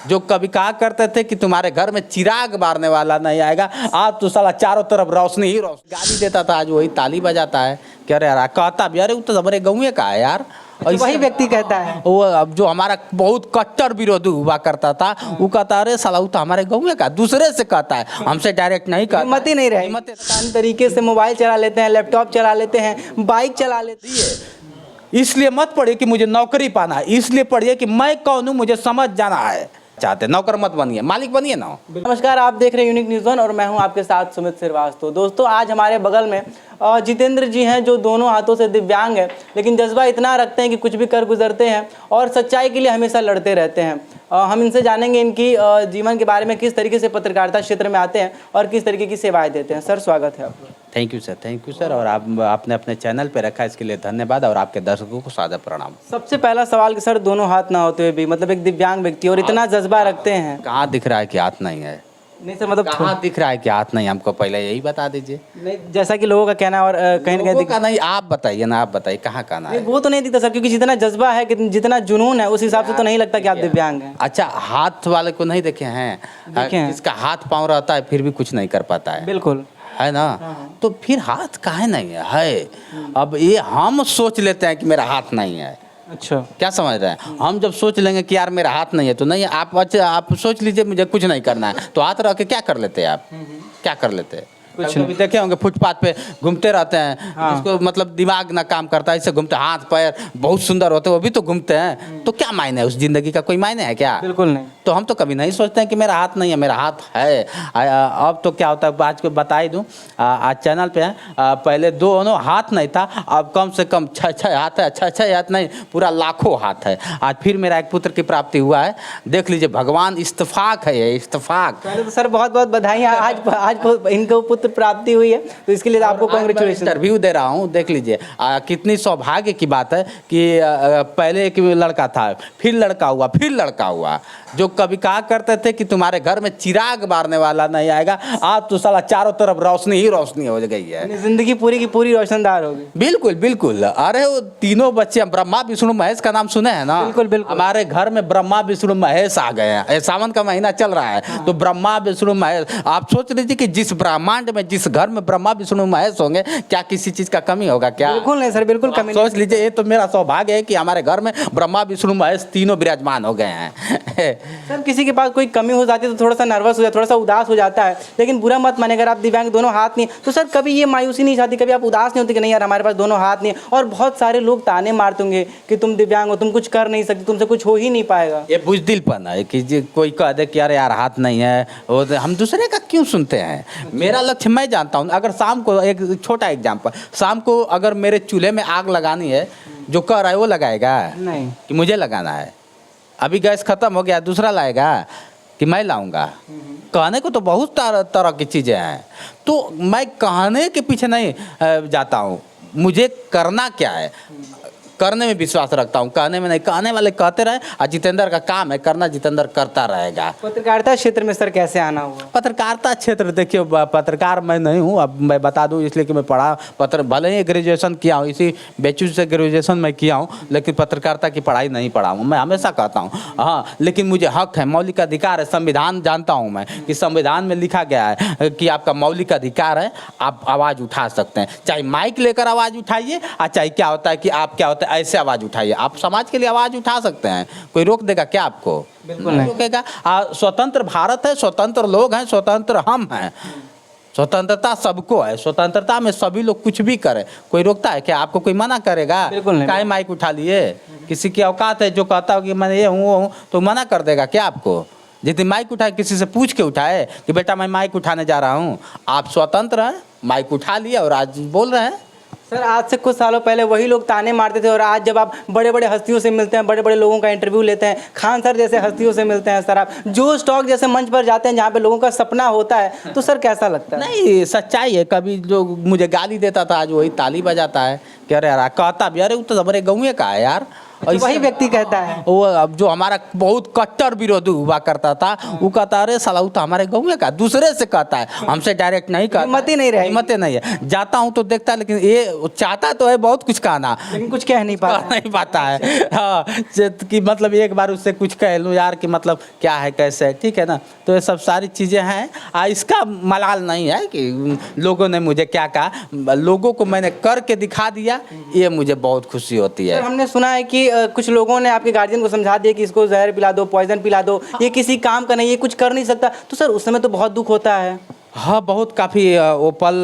जो कभी कहा करते थे कि तुम्हारे घर में चिराग बारने वाला नहीं आएगा, आज तो साला चारों तरफ रोशनी ही रोशनी। गाली देता था, आज वही ताली बजाता है। क्या रे यार, कहता भी अरे वो तो हमारे गाँव का है यार। और वही व्यक्ति कहता है वो अब जो हमारा बहुत कट्टर विरोधी हुआ करता था, वो कहता अरे साला वो तो हमारे गाँव का, दूसरे से कहता है, हमसे डायरेक्ट नहीं कहता। हिम्मत ही नहीं रही। आसान तरीके से मोबाइल चला लेते हैं, लैपटॉप चला लेते हैं, बाइक चला लेते हैं। इसलिए मत पढ़िए कि मुझे नौकरी पाना है, इसलिए पढ़िए कि मैं कौन हूँ, मुझे समझ जाना है। चाहते नौकर मत बनिए, मालिक बनिए ना। नमस्कार, आप देख रहे हैं यूनिक न्यूज़ 1 और मैं हूं आपके साथ सुमित श्रीवास्तव। दोस्तों, आज हमारे बगल में जितेंद्र जी हैं, जो दोनों हाथों से दिव्यांग हैं, लेकिन जज्बा इतना रखते हैं कि कुछ भी कर गुजरते हैं और सच्चाई के लिए हमेशा लड़ते रहते हैं। हम इनसे जानेंगे इनकी जीवन के बारे में, किस तरीके से पत्रकारिता क्षेत्र में आते हैं और किस तरीके की सेवाएं देते हैं। सर, स्वागत है आपका। Thank you sir. और आपने अपने चैनल पे रखा, इसके लिए धन्यवाद और आपके दर्शकों को सादर प्रणाम। सबसे पहला सवाल कि सर, दोनों हाथ ना होते हुए भी मतलब एक दिव्यांग व्यक्ति और इतना जज्बा रखते हैं। कहाँ दिख रहा है कि हाथ नहीं है? नहीं सर, मतलब कहाँ दिख रहा है कि हाथ नहीं, हमको पहले यही बता दीजिए। नहीं, जैसा कि लोगों का कहना है और कहीं ना लोगों कहीं का नहीं, आप बताइए ना, आप बताइए कहाँ कहना है। वो तो नहीं दिखता सर, क्योंकि जितना जज्बा है, जितना जुनून है, उस हिसाब से तो नहीं लगता कि आप दिव्यांग हैं। अच्छा, हाथ वाले को नहीं देखे हैं? देखे हैं। जिसका हाथ पाँव रहता है फिर भी कुछ नहीं कर पाता है, बिल्कुल है ना। तो फिर हाथ काहे नहीं है? अब ये हम सोच लेते हैं कि मेरा हाथ नहीं है। अच्छा, क्या समझ रहे हैं? हम जब सोच लेंगे कि यार मेरा हाथ नहीं है, तो नहीं है। आप अच्छा, आप सोच लीजिए मुझे कुछ नहीं करना है, तो हाथ रख के क्या कर लेते हैं आप? क्या कर लेते हैं? कुछ भी देखे होंगे फुटपाथ पे घूमते रहते हैं, जिसको मतलब दिमाग ना काम करता है, इससे घूमते, हाथ पैर बहुत सुंदर होते हैं, वो भी तो घूमते हैं। तो क्या मायने है उस जिंदगी का? कोई मायने है क्या? बिल्कुल नहीं। तो हम तो कभी नहीं सोचते हैं कि मेरा हाथ नहीं है, मेरा हाथ है। अब तो क्या होता है, आज को बता ही दूँ, आज चैनल पे पहले दोनों हाथ नहीं था, अब कम से कम छः हाथ है। छः हाथ नहीं, पूरा लाखों हाथ है। आज फिर मेरा एक पुत्र की प्राप्ति हुआ है, देख लीजिए। भगवान, इत्तेफाक है ये, इत्तेफाक। पहले तो सर बहुत बहुत बधाइयाँ, आज इनको पुत्र प्राप्ति हुई है, तो इसके लिए आपको कांग्रेचुलेशन। इंटरव्यू दे रहा हूँ, देख लीजिए। कितनी सौभाग्य की बात है कि पहले एक लड़का था, फिर लड़का हुआ, फिर लड़का हुआ। जो कभी कहा करते थे कि तुम्हारे घर में चिराग बारने वाला नहीं आएगा, आज तो साला चारों तरफ रोशनी ही रोशनी हो गई है। जिंदगी पूरी की पूरी रोशनदार होगी। बिल्कुल बिल्कुल। अरे वो तीनों बच्चे, ब्रह्मा विष्णु महेश का नाम सुने हैं ना? बिल्कुल बिल्कुल। हमारे घर में ब्रह्मा विष्णु महेश आ गए हैं। सावन का महीना चल रहा है, तो ब्रह्मा विष्णु महेश। आप सोच लीजिए कि जिस ब्रह्मांड में, जिस घर में ब्रह्मा विष्णु महेश होंगे, क्या किसी चीज का कमी होगा क्या? बिल्कुल नहीं सर, बिल्कुल कमी नहीं। सोच लीजिए, ये तो मेरा सौभाग्य है कि हमारे घर में ब्रह्मा विष्णु महेश तीनों विराजमान हो गए हैं। सर, किसी के पास कोई कमी हो जाती है तो थोड़ा सा नर्वस हो जाता है, थोड़ा सा उदास हो जाता है, लेकिन बुरा मत माने, अगर आप दिव्यांग दोनों हाथ नहीं, तो सर कभी ये मायूसी नहीं चाहती, कभी आप उदास नहीं होते कि नहीं यार हमारे पास दोनों हाथ नहीं है? और बहुत सारे लोग ताने मारते होंगे कि तुम दिव्यांग हो, तुम कुछ कर नहीं सकते, तुमसे कुछ हो ही नहीं पाएगा। ये बुजदिलपन है कि कोई कह दे कि यार हाथ नहीं है, और हम दूसरे का क्यों सुनते हैं? मेरा लक्ष्य मैं जानता हूँ। अगर शाम को, एक छोटा एग्जाम्पल, शाम को अगर मेरे चूल्हे में आग लगानी है, जो कर रहा है वो लगाएगा नहीं कि मुझे लगाना है? अभी गैस खत्म हो गया, दूसरा लाएगा कि मैं लाऊंगा? कहने को तो बहुत तरह की चीज़ें हैं, तो मैं कहने के पीछे नहीं जाता हूँ। मुझे करना क्या है, करने में विश्वास रखता हूँ, कहने में नहीं। कहने वाले कहते रहे, और जितेंद्र का काम है करना, जितेंद्र करता रहेगा। पत्रकारिता क्षेत्र में सर कैसे आना हुआ? पत्रकारिता क्षेत्र, देखिए पत्रकार मैं नहीं हूँ, अब मैं बता दूँ, इसलिए कि मैं पढ़ा भले ही ग्रेजुएशन किया हूँ, इसी बेचू से ग्रेजुएशन मैं किया हूँ, लेकिन पत्रकारिता की पढ़ाई नहीं पढ़ा हूँ। मैं हमेशा कहता हूँ हाँ, लेकिन मुझे हक है, मौलिक अधिकार है। संविधान जानता हूँ मैं कि संविधान में लिखा गया है कि आपका मौलिक अधिकार है, आप आवाज़ उठा सकते हैं। चाहे माइक लेकर आवाज़ उठाइए, और चाहे क्या होता है कि आप क्या होता है ऐसे आवाज़ उठाइए। आप समाज के लिए आवाज़ उठा सकते हैं, कोई रोक देगा क्या आपको? बिल्कुल नहीं रोकेगा। स्वतंत्र भारत है, स्वतंत्र लोग हैं, स्वतंत्र हम हैं। स्वतंत्रता सबको है, स्वतंत्रता में सभी लोग कुछ भी करें, कोई रोकता है क्या? आपको कोई मना करेगा? बिल्कुल नहीं। काहे माइक उठा लिए? किसी की औकात है, जो कहता हो कि मैं ये हूँ वो हूँ, तो मना कर देगा क्या आपको? जितनी माइक उठाए, किसी से पूछ के उठाए कि बेटा मैं माइक उठाने जा रहा हूँ। आप स्वतंत्र हैं, माइक उठा लिया और आज बोल रहे हैं। सर, आज से कुछ सालों पहले वही लोग ताने मारते थे, और आज जब आप बड़े बड़े हस्तियों से मिलते हैं, बड़े बड़े लोगों का इंटरव्यू लेते हैं, खान सर जैसे हस्तियों से मिलते हैं, सर आप जो स्टॉक जैसे मंच पर जाते हैं जहाँ पे लोगों का सपना होता है, तो सर कैसा लगता है? नहीं, सच्चाई है। कभी जो मुझे गाली देता था, आज वही ताली बजाता है। कह रहे यार, कहता भी अरे वो तो हमारे गाँव का है यार। और वही व्यक्ति कहता है। वो अब जो हमारा बहुत कट्टर विरोधी हुआ करता था वो कहता अरे साला वो तो हमारे गाँव में का दूसरे से कहता है, हमसे डायरेक्ट नहीं कहता। हिम्मत ही नहीं रही। हिम्मत ही नहीं है। जाता हूँ तो देखता है, लेकिन ये चाहता तो है बहुत कुछ कहना, लेकिन कुछ कह नहीं पाता। नहीं पाता है। हाँ, कि मतलब एक बार उससे कुछ कह लूँ यार कि मतलब क्या है कैसे है, ठीक है ना। तो ये सब सारी चीज़ें हैं। इसका मलाल नहीं है कि लोगों ने मुझे क्या कहा, लोगों को मैंने करके दिखा दिया, ये मुझे बहुत खुशी होती है। सर हमने सुना है कि कुछ लोगों ने आपके गार्जियन को समझा दिया कि इसको जहर पिला दो, पॉइजन पिला दो, ये किसी काम का नहीं, ये कुछ कर नहीं सकता। तो सर उस समय तो बहुत दुख होता है। हाँ, बहुत काफ़ी वो पल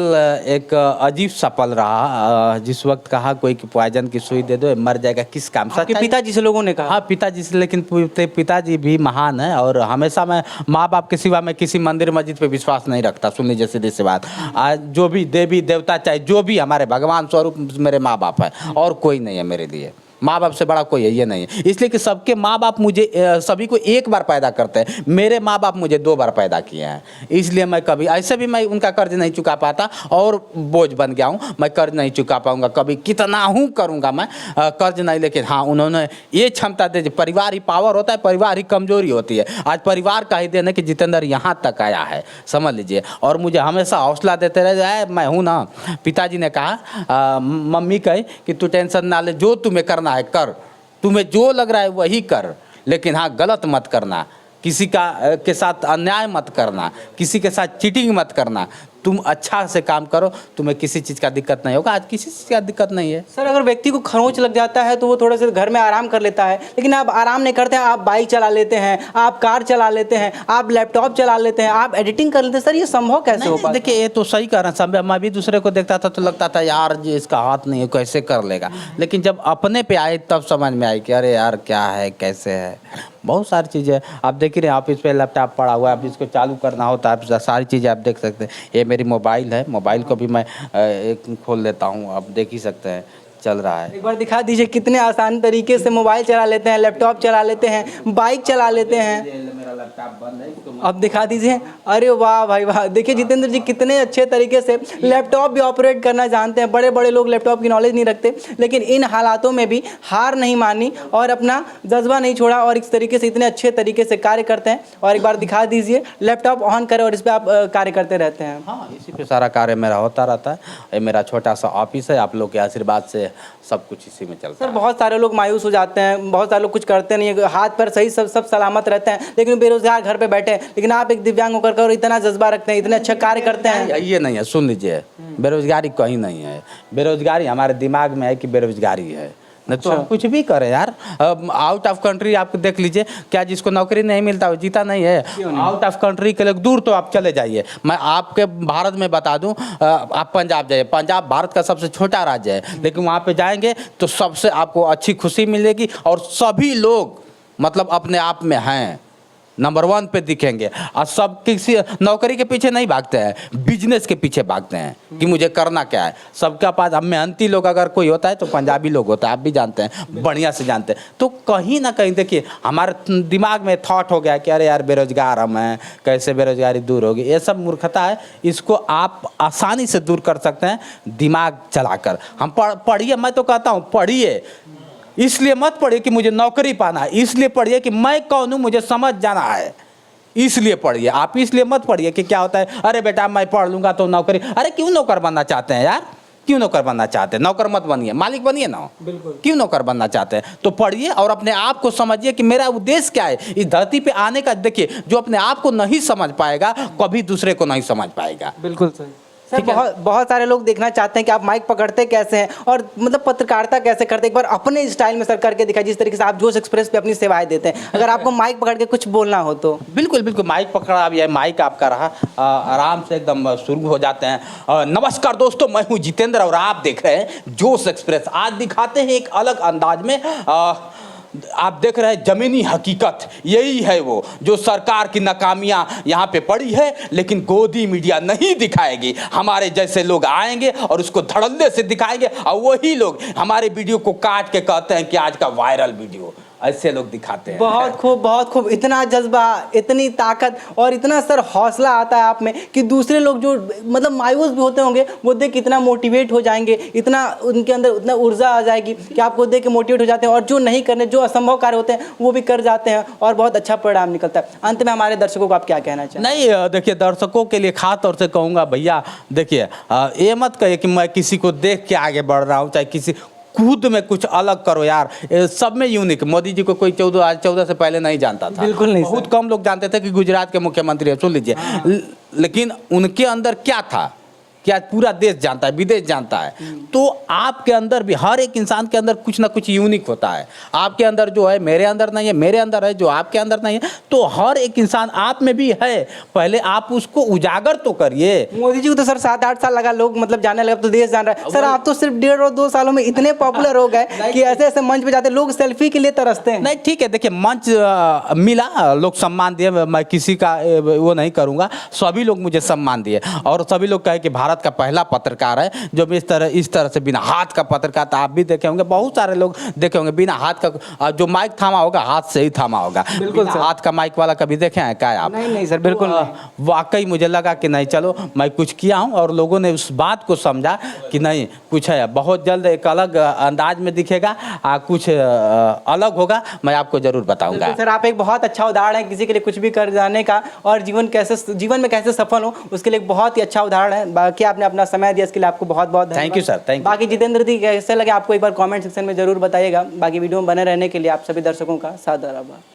एक अजीब सा पल रहा। जिस वक्त कहा कोई कि पॉइजन की सुई दे दो मर जाएगा, किस काम से। आपके पिताजी से लोगों ने कहा? हाँ, पिताजी से। लेकिन पिताजी भी महान है और हमेशा मैं माँ बाप के सिवा मैं किसी मंदिर मस्जिद पे विश्वास नहीं रखता। सुन लीजिए सीधी सी बात, आज जो भी देवी देवता चाहे जो भी हमारे भगवान स्वरूप मेरे माँ बाप है और कोई नहीं है मेरे लिए। माँ बाप से बड़ा कोई है ये नहीं है। इसलिए कि सबके माँ बाप मुझे सभी को एक बार पैदा करते हैं, मेरे माँ बाप मुझे 2 बार पैदा किए हैं। इसलिए मैं कभी ऐसे भी मैं उनका कर्ज नहीं चुका पाता और बोझ बन गया हूँ। मैं कर्ज नहीं चुका पाऊँगा कभी, कितना हूँ करूँगा मैं कर्ज नहीं। लेकिन हाँ, उन्होंने ये क्षमता दे, परिवार ही पावर होता है, परिवार ही कमजोरी होती है। आज परिवार का ही देने कि जितेंद्र यहाँ तक आया है, समझ लीजिए। और मुझे हमेशा हौसला देते रहे। मैं हूँ ना, पिताजी ने कहा, मम्मी कही कि तू टेंशन ना ले, जो तुम्हें करना है कर, तुम्हें जो लग रहा है वही कर, लेकिन हाँ गलत मत करना, किसी का के साथ अन्याय मत करना, किसी के साथ चीटिंग मत करना, तुम अच्छा से काम करो, तुम्हें किसी चीज़ का दिक्कत नहीं होगा। आज किसी चीज़ का दिक्कत नहीं है। सर अगर व्यक्ति को खरोंच लग जाता है तो वो थोड़े से घर में आराम कर लेता है, लेकिन आप आराम नहीं करते हैं। आप बाइक चला लेते हैं, आप कार चला लेते हैं, आप लैपटॉप चला लेते हैं, आप एडिटिंग कर लेते हैं। सर ये संभव कैसे हो पाता है? देखिए, ये तो सही कह रहे हैं सब। मैं भी दूसरे को देखता था तो लगता था यार जी इसका हाथ नहीं है, कैसे कर लेगा। लेकिन जब अपने पे आए तब समझ में आई कि अरे यार क्या है कैसे है। बहुत सारी चीज़ें आप देख रहे हैं, आप इस पे लैपटॉप पड़ा हुआ है, आप इसको चालू करना होता है, सारी चीज़ें आप देख सकते हैं। ये मेरी मोबाइल है, मोबाइल को भी मैं एक खोल लेता हूँ, आप देख ही सकते हैं चल रहा है। एक बार दिखा दीजिए कितने आसान तरीके से मोबाइल चला लेते हैं, लैपटॉप चला लेते हैं, बाइक चला लेते हैं। मेरा लैपटॉप बंद है, अब दिखा दीजिए। अरे वाह भाई वाह, देखिए जितेंद्र जी कितने अच्छे तरीके से लैपटॉप भी ऑपरेट करना जानते हैं। बड़े बड़े लोग लैपटॉप की नॉलेज नहीं रखते, लेकिन इन हालातों में भी हार नहीं मानी और अपना जज्बा नहीं छोड़ा और इस तरीके से इतने अच्छे तरीके से कार्य करते हैं। और एक बार दिखा दीजिए, लैपटॉप ऑन करें और इस पर आप कार्य करते रहते हैं। हाँ, इसी पे सारा कार्य मेरा होता रहता है। ये मेरा छोटा सा ऑफिस है, आप लोग के आशीर्वाद से सब कुछ इसी में चलता सर है। बहुत सारे लोग मायूस हो जाते हैं, बहुत सारे लोग कुछ करते नहीं है, हाथ पर सही सब सलामत रहते हैं, लेकिन बेरोजगार घर पे बैठे हैं। लेकिन आप एक दिव्यांग होकर और इतना जज्बा रखते हैं, इतने अच्छा कार्य करते हैं। ये नहीं है, सुन लीजिए, बेरोजगारी कहीं नहीं है। बेरोजगारी हमारे दिमाग में है कि बेरोजगारी है, नहीं तो हम कुछ भी करें यार। आउट ऑफ कंट्री आप देख लीजिए, क्या जिसको नौकरी नहीं मिलता वो जीता नहीं है। आउट ऑफ कंट्री के लिए दूर तो आप चले जाइए, मैं आपके भारत में बता दूं, आप पंजाब जाइए, पंजाब भारत का सबसे छोटा राज्य है, लेकिन वहाँ पे जाएंगे तो सबसे आपको अच्छी खुशी मिलेगी और सभी लोग मतलब अपने आप में हैं, नंबर 1 पे दिखेंगे। और सब किसी नौकरी के पीछे नहीं भागते हैं, बिजनेस के पीछे भागते हैं कि मुझे करना क्या है। सबका पास अब मेहनती लोग अगर कोई होता है तो पंजाबी लोग होता है, आप भी जानते हैं, बढ़िया से जानते हैं। तो कहीं ना कहीं देखिए हमारे दिमाग में थॉट हो गया कि अरे यार बेरोजगार हम हैं, कैसे बेरोजगारी दूर होगी। ये सब मूर्खता है, इसको आप आसानी से दूर कर सकते हैं दिमाग चलाकर। हम पढ़िए, मैं तो कहता हूँ पढ़िए, इसलिए मत पढ़िए कि मुझे नौकरी पाना है, इसलिए पढ़िए कि मैं कौन हूँ मुझे समझ जाना है, इसलिए पढ़िए। आप इसलिए मत पढ़िए कि क्या होता है, अरे बेटा मैं पढ़ लूँगा तो नौकरी। अरे क्यों नौकर बनना चाहते हैं यार, क्यों नौकर बनना चाहते हैं? नौकर मत बनिए, मालिक बनिए ना। बिल्कुल। क्यों नौकर बनना चाहते हैं? तो पढ़िए और अपने आप को समझिए कि मेरा उद्देश्य क्या है इस धरती पे आने का। देखिए जो अपने आप को नहीं समझ पाएगा कभी दूसरे को नहीं समझ पाएगा। बिल्कुल सही। सर बहुत सारे लोग देखना चाहते हैं कि आप माइक पकड़ते कैसे हैं और मतलब पत्रकारिता कैसे करते हैं। एक बार अपने स्टाइल में सर करके दिखाइए, जिस तरीके से आप जोश एक्सप्रेस पे अपनी सेवाएं देते हैं। अगर आपको माइक पकड़ के कुछ बोलना हो तो। बिल्कुल बिल्कुल, माइक पकड़ा अब, यह माइक आपका रहा, आराम से एकदम शुरू हो जाते हैं। नमस्कार दोस्तों, मैं हूं जितेंद्र और आप देख रहे हैं जोश एक्सप्रेस। आज दिखाते हैं एक अलग अंदाज में, आप देख रहे हैं जमीनी हकीकत। यही है वो जो सरकार की नाकामियां यहाँ पे पड़ी है, लेकिन गोदी मीडिया नहीं दिखाएगी। हमारे जैसे लोग आएंगे और उसको धड़ल्ले से दिखाएंगे और वही लोग हमारे वीडियो को काट के कहते हैं कि आज का वायरल वीडियो। ऐसे लोग दिखाते हैं। बहुत खूब, इतना जज्बा, इतनी ताकत और इतना सर हौसला आता है आप में कि दूसरे लोग जो मतलब मायूस भी होते होंगे वो देख के इतना मोटिवेट हो जाएंगे, इतना उनके अंदर उतना ऊर्जा आ जाएगी कि आपको देख के मोटिवेट हो जाते हैं, और जो नहीं करने, जो असंभव कार्य होते हैं वो भी कर जाते हैं और बहुत अच्छा परिणाम निकलता है। अंत में हमारे दर्शकों को आप क्या कहना चाहें? नहीं, देखिए दर्शकों के लिए खास तौर से कहूँगा भैया, देखिए ये मत कहिए कि मैं किसी को देख के आगे बढ़ रहा हूँ, चाहे किसी खुद में कुछ अलग करो यार। सब में यूनिक। मोदी जी को कोई 14 से पहले नहीं जानता था, बिल्कुल नहीं, बहुत कम लोग जानते थे कि गुजरात के मुख्यमंत्री है, सुन लीजिए। लेकिन उनके अंदर क्या था, क्या पूरा देश जानता है, विदेश जानता है। तो आपके अंदर भी, हर एक इंसान के अंदर कुछ ना कुछ यूनिक होता है। आपके अंदर जो है मेरे अंदर नहीं है, मेरे अंदर है जो आपके अंदर नहीं है, तो हर एक इंसान आप में भी है। पहले आप उसको उजागर तो करिए। मोदी जी को तो सर 7-8 साल लगा, लोग मतलब जानने लगे, तो देश जान रहा है। सर आप तो सिर्फ 1.5 और 2 सालों में इतने पॉपुलर हो गए कि ऐसे ऐसे मंच पे जाते लोग सेल्फी के लिए तरसते हैं। नहीं ठीक है, देखिए मंच मिला, लोग सम्मान दिए, मैं किसी का वो नहीं करूँगा। सभी लोग मुझे सम्मान दिए और सभी लोग कहे कि भारत का पहला पत्रकार है जो इस तरह से बिना हाथ का पत्रकार था। आप भी देखे होंगे, बहुत सारे लोग देखे होंगे बिना हाथ का, जो माइक थामा होगा हाथ से ही थामा होगा। बिल्कुल सर। हाथ का माइक वाला कभी देखे हैं क्या आप? नहीं सर, बिल्कुल नहीं। वाकई मुझे लगा कि नहीं, चलो मैं कुछ किया हूँ और लोगों ने उस बात को समझा कि नहीं कुछ है। बहुत जल्द एक अलग अंदाज में दिखेगा, कुछ अलग होगा, मैं आपको जरूर बताऊंगा। सर आप एक बहुत अच्छा उदाहरण है किसी के लिए कुछ भी कर जाने का, और जीवन में कैसे सफल हो उसके लिए एक बहुत ही अच्छा उदाहरण है। बाकी आपने अपना समय दिया, इसके लिए आपको बहुत बहुत thank you sir, thank you. बाकी जितेंद्र जी कैसे लगे आपको एक बार कमेंट सेक्शन में जरूर बताइएगा। बाकी वीडियो में बने रहने के लिए आप सभी दर्शकों का सादर आभार।